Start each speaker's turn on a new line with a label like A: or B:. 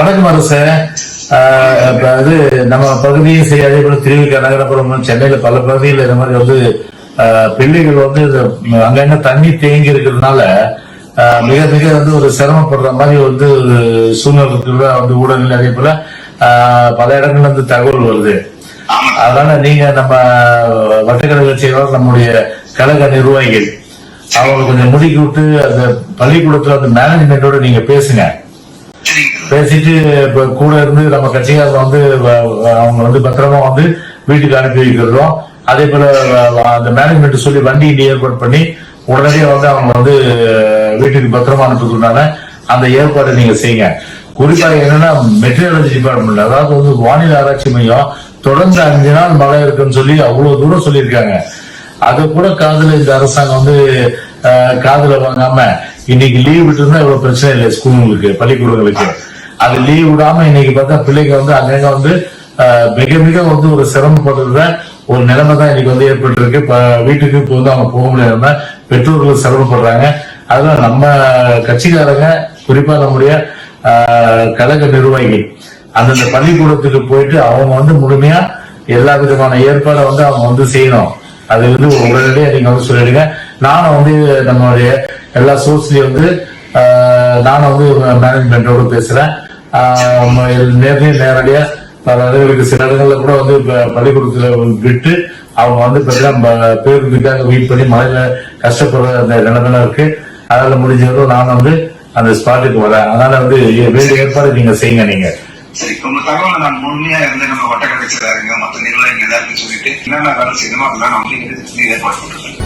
A: வணக்கம் அரசு. அது நம்ம பகுதியும் சரி, அதே போல திருவிக நகரப்புறம் சென்னையில பல பகுதியில் இந்த மாதிரி வந்து பிள்ளைகள் வந்து அங்க தண்ணி தேங்கி இருக்கிறதுனால மிக மிக வந்து ஒரு சிரமப்படுற மாதிரி வந்து சூழ்நிலை இருக்கிறதா வந்து ஊடகங்கள் அதே போல பல இடங்கள்ல இருந்து தகவல் வருது. அதனால நீங்க நம்ம வட்டக்கழக செயலாளர், நம்முடைய கழக நிர்வாகிகள் அவங்க கொஞ்சம் முடுக்கி விட்டு அந்த பள்ளிக்கூடத்துல அந்த மேனேஜ்மெண்டோட நீங்க பேசுங்க. பேசிட்டு இப்ப கூட இருந்து நம்ம கட்சிக்காரங்க வந்து அவங்க வந்து பத்திரமா வந்து வீட்டுக்கு அனுப்பி வைக்கிறதும், அதே போல அந்த மேனேஜ்மெண்ட் சொல்லி வண்டி ஏற்பாடு பண்ணி உடனடியாக வந்து அவங்க வந்து வீட்டுக்கு பத்திரமா அனுப்புறதுனால அந்த ஏற்பாடு நீங்க செய்யுங்க. குறிப்பாக என்னன்னா மெட்ரியாலஜி டிபார்ட்மெண்ட், அதாவது வந்து வானிலை ஆராய்ச்சி மையம் தொடர்ந்து 5 நாள் மழை இருக்குன்னு சொல்லி அவ்வளவு தூரம் சொல்லியிருக்காங்க. அது கூட காதுல இந்த அரசாங்கம் வந்து காதுல வாங்காம இன்னைக்கு லீவ் விட்டு இருந்தா இவ்வளவு பிரச்சனை இல்லை ஸ்கூலுக்கு, பள்ளிக்கூடங்களுக்கு. அது லீவ் விடாம இன்னைக்கு பார்த்தா பிள்ளைங்க வந்து அங்கங்க வந்து மிக மிக வந்து ஒரு சிரமப்படுறத ஒரு நிலைமை தான் இன்னைக்கு வந்து ஏற்பட்டு இருக்கு. வீட்டுக்கு இப்போ வந்து அவங்க போக முடியாம பெற்றோர்கள் சிரமப்படுறாங்க. அதனால நம்ம கட்சிக்காரங்க, குறிப்பா நம்முடைய கழக நிர்வாகிகள் அந்தந்த பள்ளிக்கூடத்துக்கு போயிட்டு அவங்க வந்து முழுமையா எல்லா விதமான ஏற்பாடை வந்து அவங்க வந்து செய்யணும். அது வந்து உடனடியாக நீங்க வந்து சொல்லிடுங்க. நானும் வந்து நம்மளுடைய எல்லா சோர்ஸ்லயும் வந்து நானும் வந்து மேனேஜ்மெண்டோட பேசுறேன். நேரடியா பல இடங்களுக்கு, சில இடங்கள்ல கூட வந்து பள்ளிக்கூடத்துல விட்டு அவங்க வந்து பேருந்துக்காக வெயிட் பண்ணி மழையில கஷ்டப்படுற அந்த நிலைமைலாம் இருக்கு. அதனால முடிஞ்சவரும் நான் வந்து அந்த ஸ்பாட்டுக்கு வரேன். அதனால வந்து வேண்டிய ஏற்பாடு நீங்க செய்யுங்க. நீங்க
B: சரி, உங்க தகவலை நான் முழுமையா இருந்து நம்ம வட்டக்கடை செயலாளருங்க மற்ற நிர்வாகிகள் எல்லாருக்கும் சொல்லிட்டு என்னென்ன வேலை செய்யணுமோ அதெல்லாம் நான் வந்து ஏற்பாடு பண்றேன்.